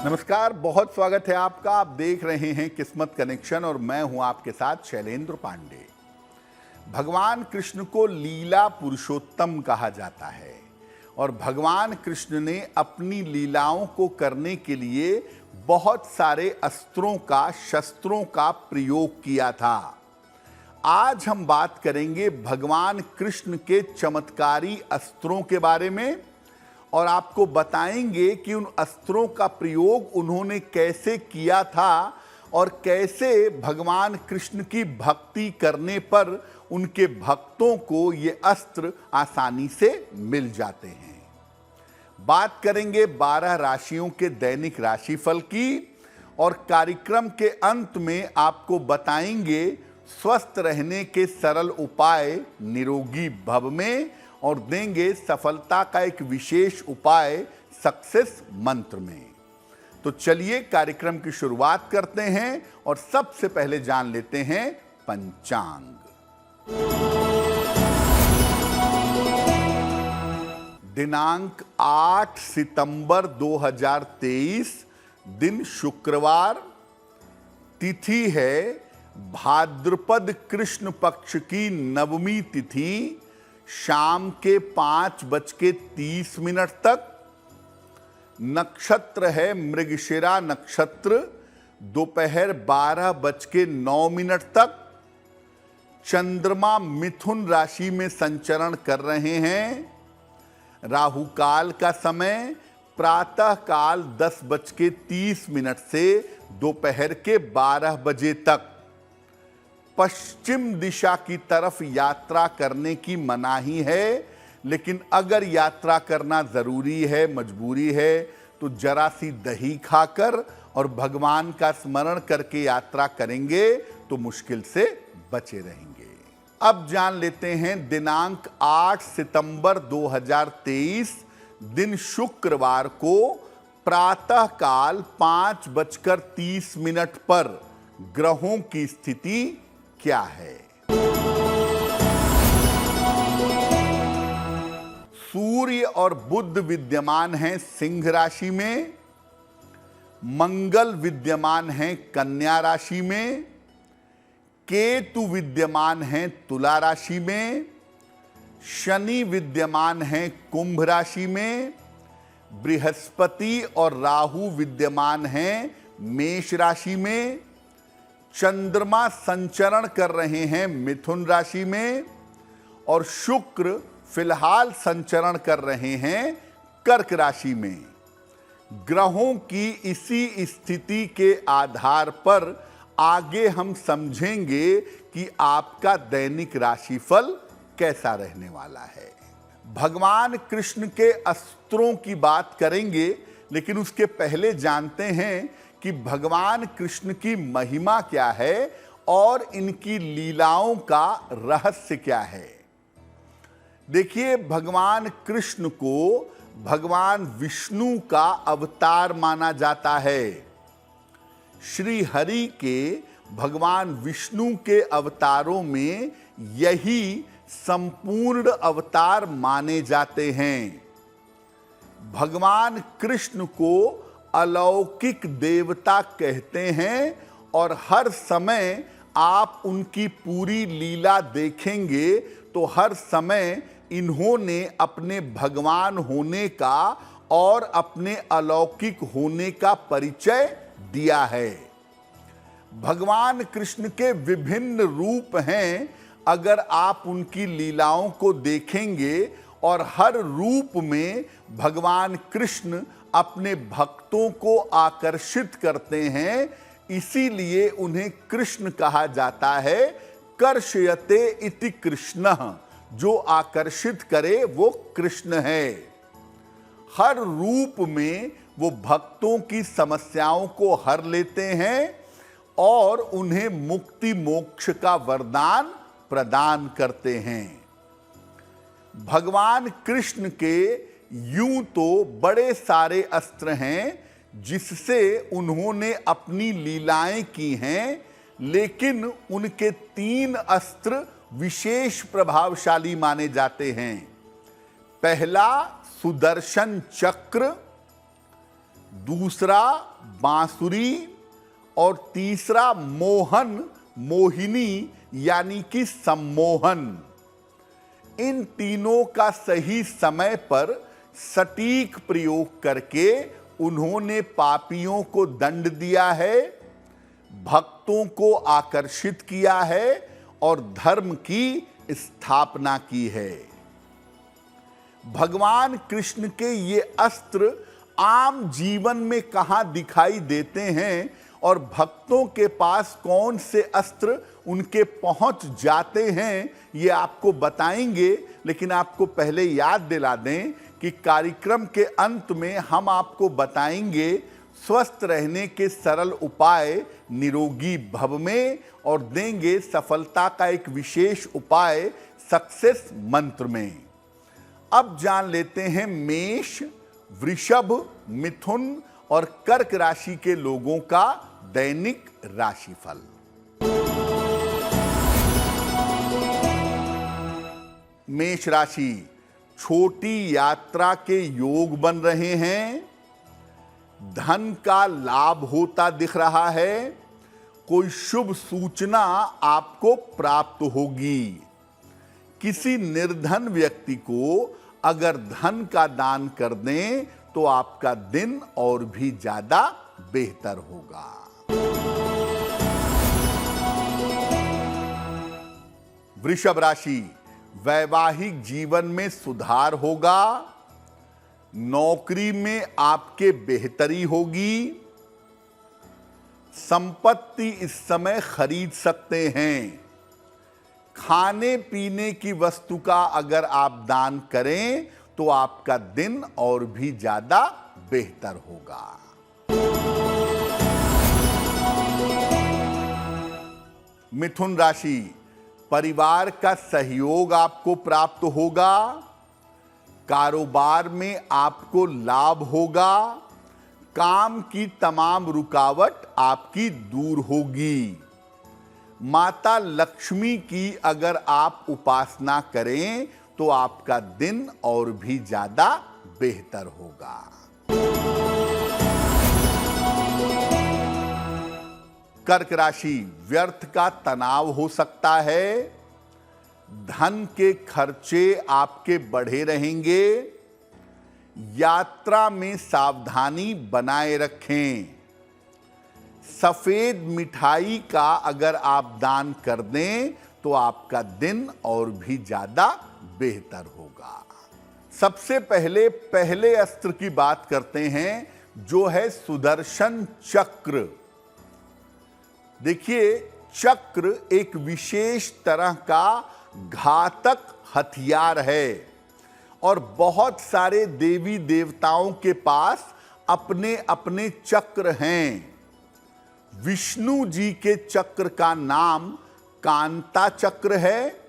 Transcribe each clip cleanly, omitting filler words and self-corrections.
नमस्कार, बहुत स्वागत है आपका। आप देख रहे हैं किस्मत कनेक्शन और मैं हूं आपके साथ शैलेंद्र पांडे। भगवान कृष्ण को लीला पुरुषोत्तम कहा जाता है और भगवान कृष्ण ने अपनी लीलाओं को करने के लिए बहुत सारे अस्त्रों का, शस्त्रों का प्रयोग किया था। आज हम बात करेंगे भगवान कृष्ण के चमत्कारी अस्त्रों के बारे में और आपको बताएंगे कि उन अस्त्रों का प्रयोग उन्होंने कैसे किया था और कैसे भगवान कृष्ण की भक्ति करने पर उनके भक्तों को ये अस्त्र आसानी से मिल जाते हैं। बात करेंगे 12 राशियों के दैनिक राशिफल की और कार्यक्रम के अंत में आपको बताएंगे स्वस्थ रहने के सरल उपाय निरोगी भव में और देंगे सफलता का एक विशेष उपाय सक्सेस मंत्र में। तो चलिए कार्यक्रम की शुरुआत करते हैं और सबसे पहले जान लेते हैं पंचांग। दिनांक 8 सितंबर 2023, दिन शुक्रवार, तिथि है भाद्रपद कृष्ण पक्ष की नवमी तिथि, शाम के 5:30 तक। नक्षत्र है मृगशिरा नक्षत्र, दोपहर 12:09 तक। चंद्रमा मिथुन राशि में संचरण कर रहे हैं। राहु काल का समय प्रातः काल 10:30 से दोपहर के 12 बजे तक। पश्चिम दिशा की तरफ यात्रा करने की मनाही है, लेकिन अगर यात्रा करना जरूरी है, मजबूरी है, तो जरा सी दही खाकर और भगवान का स्मरण करके यात्रा करेंगे तो मुश्किल से बचे रहेंगे। अब जान लेते हैं दिनांक 8 सितंबर 2023, दिन शुक्रवार को प्रातः काल 5:30 पर ग्रहों की स्थिति क्या है। सूर्य और बुध विद्यमान हैं सिंह राशि में, मंगल विद्यमान हैं कन्या राशि में, केतु विद्यमान हैं तुला राशि में, शनि विद्यमान हैं कुंभ राशि में, बृहस्पति और राहु विद्यमान हैं मेष राशि में, चंद्रमा संचरण कर रहे हैं मिथुन राशि में और शुक्र फिलहाल संचरण कर रहे हैं कर्क राशि में। ग्रहों की इसी स्थिति के आधार पर आगे हम समझेंगे कि आपका दैनिक राशिफल कैसा रहने वाला है। भगवान कृष्ण के अस्त्रों की बात करेंगे, लेकिन उसके पहले जानते हैं कि भगवान कृष्ण की महिमा क्या है और इनकी लीलाओं का रहस्य क्या है। देखिए, भगवान कृष्ण को भगवान विष्णु का अवतार माना जाता है। श्री हरि के भगवान विष्णु के अवतारों में यही संपूर्ण अवतार माने जाते हैं। भगवान कृष्ण को अलौकिक देवता कहते हैं और हर समय आप उनकी पूरी लीला देखेंगे तो हर समय इन्होंने अपने भगवान होने का और अपने अलौकिक होने का परिचय दिया है। भगवान कृष्ण के विभिन्न रूप हैं। अगर आप उनकी लीलाओं को देखेंगे और हर रूप में भगवान कृष्ण अपने भक्तों को आकर्षित करते हैं, इसीलिए उन्हें कृष्ण कहा जाता है। कर्षयते इति कृष्णः, जो आकर्षित करे वो कृष्ण है। हर रूप में वो भक्तों की समस्याओं को हर लेते हैं और उन्हें मुक्ति मोक्ष का वरदान प्रदान करते हैं। भगवान कृष्ण के यूं तो बड़े सारे अस्त्र हैं जिससे उन्होंने अपनी लीलाएं की हैं, लेकिन उनके 3 अस्त्र विशेष प्रभावशाली माने जाते हैं। पहला सुदर्शन चक्र, दूसरा बांसुरी और तीसरा मोहन मोहिनी यानी कि सम्मोहन। इन तीनों का सही समय पर सटीक प्रयोग करके उन्होंने पापियों को दंड दिया है, भक्तों को आकर्षित किया है और धर्म की स्थापना की है। भगवान कृष्ण के ये अस्त्र आम जीवन में कहां दिखाई देते हैं और भक्तों के पास कौन से अस्त्र उनके पहुंच जाते हैं, ये आपको बताएंगे। लेकिन आपको पहले याद दिला दें कि कार्यक्रम के अंत में हम आपको बताएंगे स्वस्थ रहने के सरल उपाय निरोगी भव में, और देंगे सफलता का एक विशेष उपाय सक्सेस मंत्र में। अब जान लेते हैं मेष, वृषभ, मिथुन और कर्क राशि के लोगों का दैनिक राशिफल। मेष राशि, छोटी यात्रा के योग बन रहे हैं, धन का लाभ होता दिख रहा है, कोई शुभ सूचना आपको प्राप्त होगी। किसी निर्धन व्यक्ति को अगर धन का दान कर दें तो आपका दिन और भी ज्यादा बेहतर होगा। वृषभ राशि, वैवाहिक जीवन में सुधार होगा, नौकरी में आपके बेहतरी होगी, संपत्ति इस समय खरीद सकते हैं, खाने पीने की वस्तु का अगर आप दान करें तो आपका दिन और भी ज्यादा बेहतर होगा। मिथुन राशि, परिवार का सहयोग आपको प्राप्त होगा, कारोबार में आपको लाभ होगा, काम की तमाम रुकावट आपकी दूर होगी। माता लक्ष्मी की अगर आप उपासना करें तो आपका दिन और भी ज्यादा बेहतर होगा। कर्क राशि, व्यर्थ का तनाव हो सकता है, धन के खर्चे आपके बढ़े रहेंगे, यात्रा में सावधानी बनाए रखें, सफेद मिठाई का अगर आप दान कर दें तो आपका दिन और भी ज्यादा बेहतर होगा। सबसे पहले अस्त्र की बात करते हैं जो है सुदर्शन चक्र। देखिए, चक्र एक विशेष तरह का घातक हथियार है और बहुत सारे देवी देवताओं के पास अपने अपने चक्र हैं। विष्णु जी के चक्र का नाम कांता चक्र है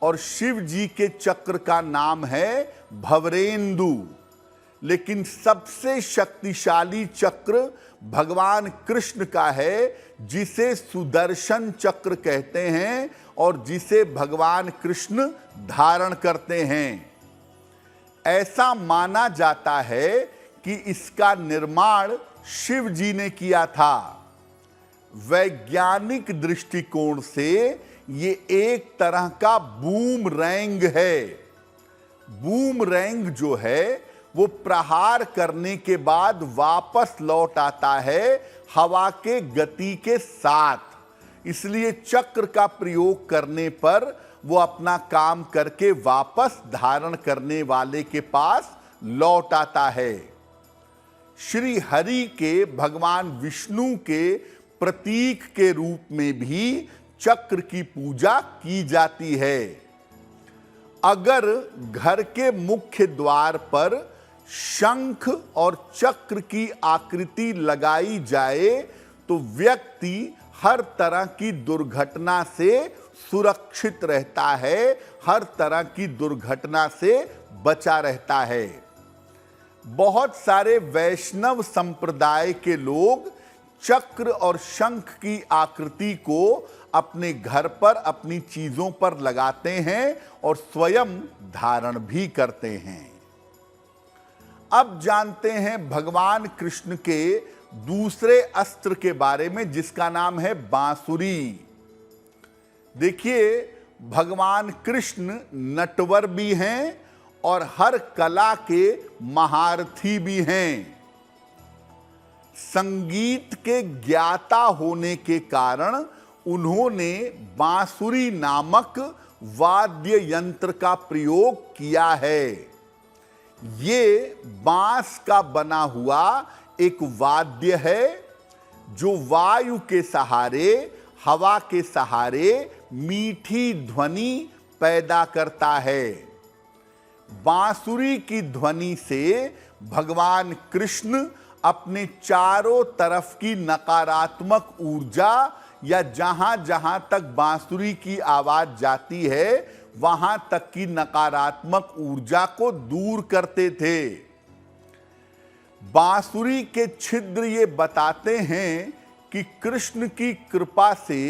और शिव जी के चक्र का नाम है भवरेंदु। लेकिन सबसे शक्तिशाली चक्र भगवान कृष्ण का है, जिसे सुदर्शन चक्र कहते हैं और जिसे भगवान कृष्ण धारण करते हैं। ऐसा माना जाता है कि इसका निर्माण शिव जी ने किया था। वैज्ञानिक दृष्टिकोण से ये एक तरह का बूमरैंग है। बूमरैंग जो है वो प्रहार करने के बाद वापस लौट आता है हवा के गति के साथ। इसलिए चक्र का प्रयोग करने पर वो अपना काम करके वापस धारण करने वाले के पास लौट आता है। श्री हरि के भगवान विष्णु के प्रतीक के रूप में भी चक्र की पूजा की जाती है। अगर घर के मुख्य द्वार पर शंख और चक्र की आकृति लगाई जाए तो व्यक्ति हर तरह की दुर्घटना से सुरक्षित रहता है, हर तरह की दुर्घटना से बचा रहता है। बहुत सारे वैष्णव संप्रदाय के लोग चक्र और शंख की आकृति को अपने घर पर अपनी चीजों पर लगाते हैं और स्वयं धारण भी करते हैं। अब जानते हैं भगवान कृष्ण के दूसरे अस्त्र के बारे में जिसका नाम है बांसुरी। देखिए, भगवान कृष्ण नटवर भी हैं और हर कला के महारथी भी हैं। संगीत के ज्ञाता होने के कारण उन्होंने बांसुरी नामक वाद्य यंत्र का प्रयोग किया है। ये बांस का बना हुआ एक वाद्य है जो वायु के सहारे, हवा के सहारे मीठी ध्वनि पैदा करता है। बांसुरी की ध्वनि से भगवान कृष्ण अपने चारों तरफ की नकारात्मक ऊर्जा या जहां जहां तक बांसुरी की आवाज जाती है वहां तक की नकारात्मक ऊर्जा को दूर करते थे। बांसुरी के छिद्र ये बताते हैं कि कृष्ण की कृपा से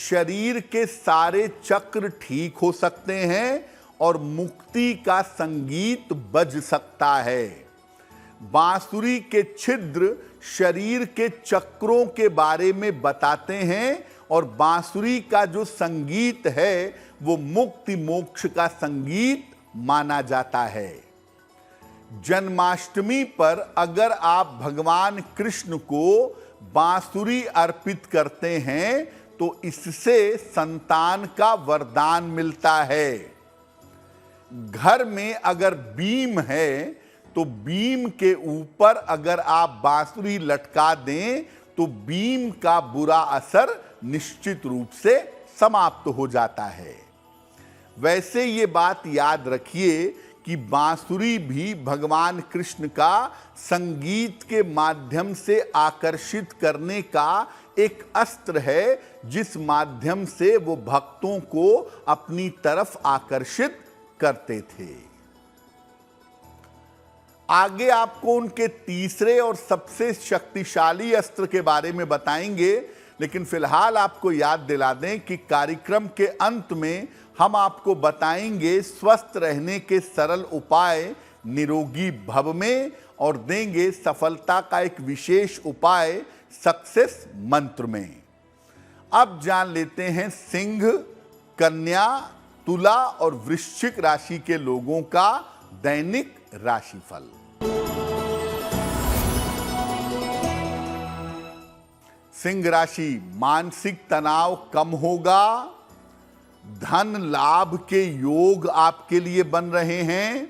शरीर के सारे चक्र ठीक हो सकते हैं और मुक्ति का संगीत बज सकता है। बांसुरी के छिद्र शरीर के चक्रों के बारे में बताते हैं और बांसुरी का जो संगीत है वो मुक्ति मोक्ष का संगीत माना जाता है। जन्माष्टमी पर अगर आप भगवान कृष्ण को बांसुरी अर्पित करते हैं तो इससे संतान का वरदान मिलता है। घर में अगर बीम है तो बीम के ऊपर अगर आप बांसुरी लटका दें तो बीम का बुरा असर निश्चित रूप से समाप्त हो जाता है। वैसे ये बात याद रखिए कि बांसुरी भी भगवान कृष्ण का संगीत के माध्यम से आकर्षित करने का एक अस्त्र है जिस माध्यम से वो भक्तों को अपनी तरफ आकर्षित करते थे। आगे आपको उनके तीसरे और सबसे शक्तिशाली अस्त्र के बारे में बताएंगे, लेकिन फिलहाल आपको याद दिला दें कि कार्यक्रम के अंत में हम आपको बताएंगे स्वस्थ रहने के सरल उपाय निरोगी भव में और देंगे सफलता का एक विशेष उपाय सक्सेस मंत्र में। अब जान लेते हैं सिंह, कन्या, तुला और वृश्चिक राशि के लोगों का दैनिक राशिफल। सिंह राशि, मानसिक तनाव कम होगा, धन लाभ के योग आपके लिए बन रहे हैं,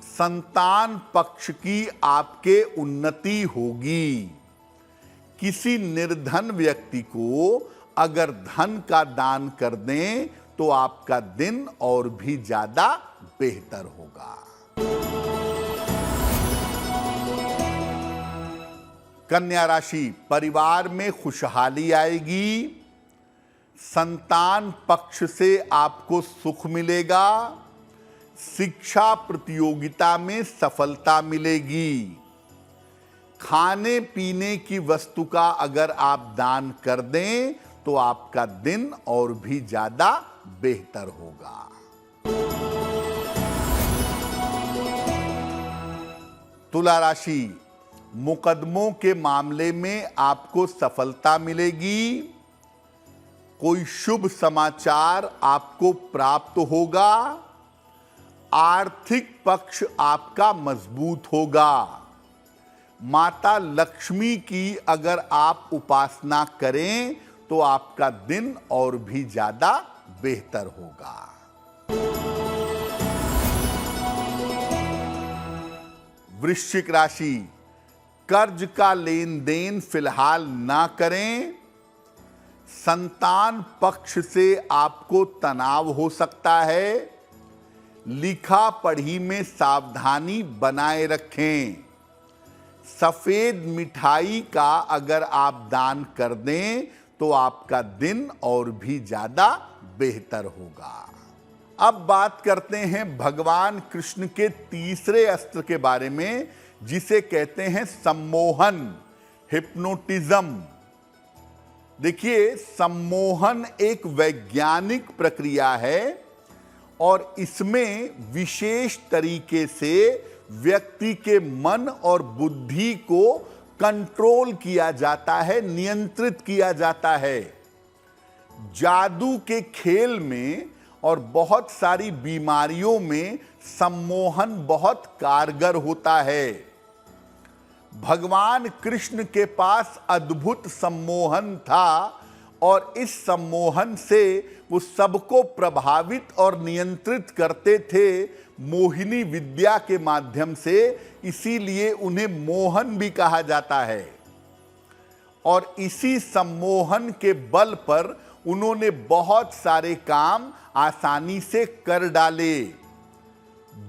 संतान पक्ष की आपके उन्नति होगी। किसी निर्धन व्यक्ति को अगर धन का दान कर दें तो आपका दिन और भी ज्यादा बेहतर होगा। कन्या राशि, परिवार में खुशहाली आएगी, संतान पक्ष से आपको सुख मिलेगा, शिक्षा प्रतियोगिता में सफलता मिलेगी। खाने पीने की वस्तु का अगर आप दान कर दें तो आपका दिन और भी ज्यादा बेहतर होगा। तुला राशि, मुकदमों के मामले में आपको सफलता मिलेगी, कोई शुभ समाचार आपको प्राप्त होगा, आर्थिक पक्ष आपका मजबूत होगा। माता लक्ष्मी की अगर आप उपासना करें तो आपका दिन और भी ज्यादा बेहतर होगा। वृश्चिक राशि, कर्ज का लेन देन फिलहाल ना करें, संतान पक्ष से आपको तनाव हो सकता है, लिखा पढ़ी में सावधानी बनाए रखें। सफेद मिठाई का अगर आप दान कर दें तो आपका दिन और भी ज्यादा बेहतर होगा। अब बात करते हैं भगवान कृष्ण के तीसरे अस्त्र के बारे में जिसे कहते हैं सम्मोहन, हिप्नोटिज्म। देखिए, सम्मोहन एक वैज्ञानिक प्रक्रिया है और इसमें विशेष तरीके से व्यक्ति के मन और बुद्धि को कंट्रोल किया जाता है, नियंत्रित किया जाता है। जादू के खेल में और बहुत सारी बीमारियों में सम्मोहन बहुत कारगर होता है। भगवान कृष्ण के पास अद्भुत सम्मोहन था और इस सम्मोहन से वो सबको प्रभावित और नियंत्रित करते थे मोहिनी विद्या के माध्यम से, इसीलिए उन्हें मोहन भी कहा जाता है। और इसी सम्मोहन के बल पर उन्होंने बहुत सारे काम आसानी से कर डाले।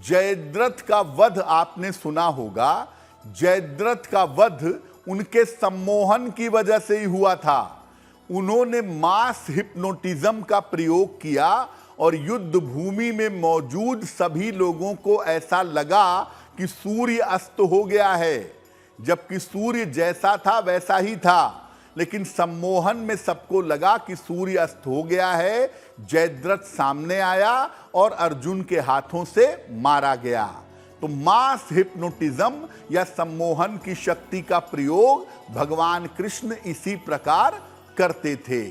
जयद्रथ का वध आपने सुना होगा। जयद्रथ का वध उनके सम्मोहन की वजह से ही हुआ था। उन्होंने मास हिप्नोटिज्म का प्रयोग किया और युद्ध भूमि में मौजूद सभी लोगों को ऐसा लगा कि सूर्य अस्त हो गया है, जबकि सूर्य जैसा था वैसा ही था। लेकिन सम्मोहन में सबको लगा कि सूर्य अस्त हो गया है। जयद्रथ सामने आया और अर्जुन के हाथों से मारा गया। तो मास हिप्नोटिज्म या सम्मोहन की शक्ति का प्रयोग भगवान कृष्ण इसी प्रकार करते थे।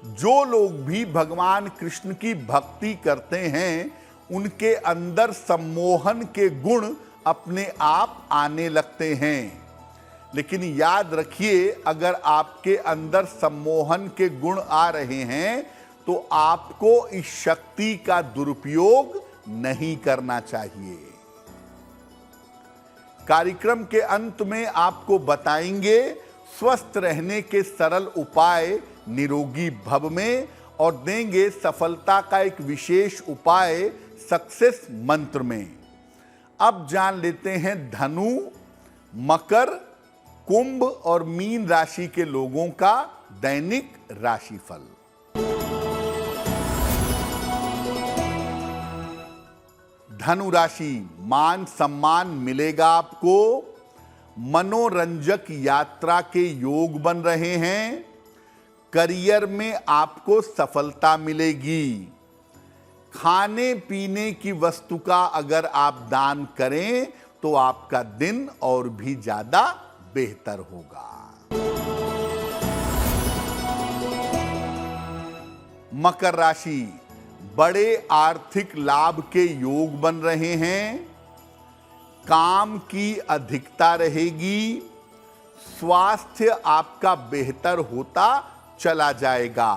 जो लोग भी भगवान कृष्ण की भक्ति करते हैं उनके अंदर सम्मोहन के गुण अपने आप आने लगते हैं। लेकिन याद रखिए, अगर आपके अंदर सम्मोहन के गुण आ रहे हैं तो आपको इस शक्ति का दुरुपयोग नहीं करना चाहिए। कार्यक्रम के अंत में आपको बताएंगे स्वस्थ रहने के सरल उपाय निरोगी भव में, और देंगे सफलता का एक विशेष उपाय सक्सेस मंत्र में। अब जान लेते हैं धनु, मकर, कुंभ और मीन राशि के लोगों का दैनिक राशिफल। धनु राशि, मान सम्मान मिलेगा आपको। मनोरंजक यात्रा के योग बन रहे हैं। करियर में आपको सफलता मिलेगी। खाने पीने की वस्तु का अगर आप दान करें तो आपका दिन और भी ज्यादा बेहतर होगा। मकर राशि, बड़े आर्थिक लाभ के योग बन रहे हैं। काम की अधिकता रहेगी। स्वास्थ्य आपका बेहतर होता चला जाएगा।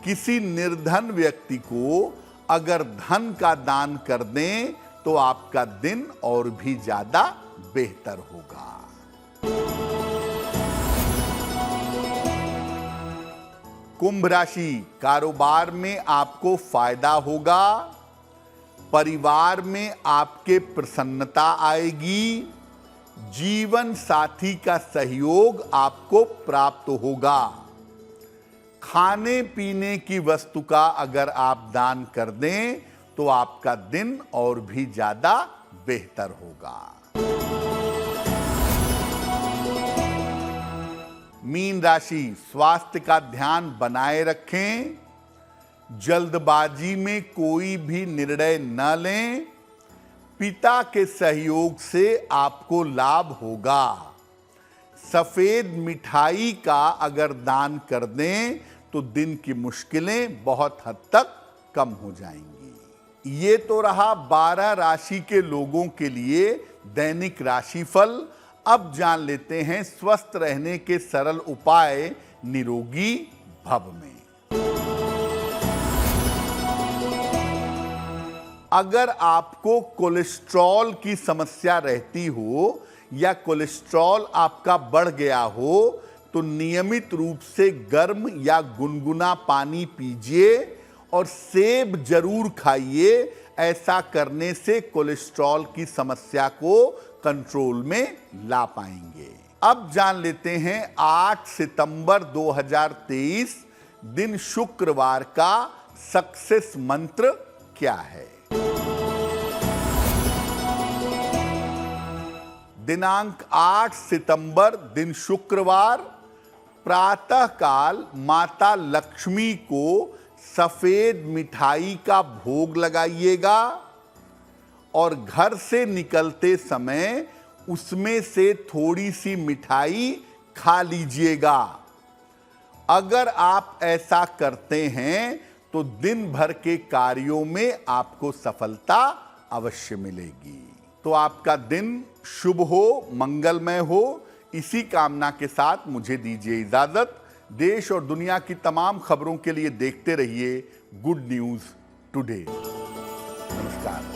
किसी निर्धन व्यक्ति को अगर धन का दान कर दें तो आपका दिन और भी ज्यादा बेहतर होगा। कुंभ राशि, कारोबार में आपको फायदा होगा। परिवार में आपके प्रसन्नता आएगी। जीवन साथी का सहयोग आपको प्राप्त होगा। खाने पीने की वस्तु का अगर आप दान कर दें तो आपका दिन और भी ज्यादा बेहतर होगा। मीन राशि, स्वास्थ्य का ध्यान बनाए रखें। जल्दबाजी में कोई भी निर्णय न लें। पिता के सहयोग से आपको लाभ होगा। सफेद मिठाई का अगर दान कर दें तो दिन की मुश्किलें बहुत हद तक कम हो जाएंगी। ये तो रहा 12 राशि के लोगों के लिए दैनिक राशिफल। अब जान लेते हैं स्वस्थ रहने के सरल उपाय निरोगी भव में। अगर आपको कोलेस्ट्रॉल की समस्या रहती हो या कोलेस्ट्रॉल आपका बढ़ गया हो तो नियमित रूप से गर्म या गुनगुना पानी पीजिए और सेब जरूर खाइए। ऐसा करने से कोलेस्ट्रॉल की समस्या को कंट्रोल में ला पाएंगे। अब जान लेते हैं 8 सितंबर 2023 दिन शुक्रवार का सक्सेस मंत्र क्या है। दिनांक 8 सितंबर दिन शुक्रवार, प्रातः काल माता लक्ष्मी को सफेद मिठाई का भोग लगाइएगा और घर से निकलते समय उसमें से थोड़ी सी मिठाई खा लीजिएगा। अगर आप ऐसा करते हैं तो दिन भर के कार्यों में आपको सफलता अवश्य मिलेगी। तो आपका दिन शुभ हो, मंगलमय हो, इसी कामना के साथ मुझे दीजिए इजाजत। देश और दुनिया की तमाम खबरों के लिए देखते रहिए गुड न्यूज टुडे। नमस्कार।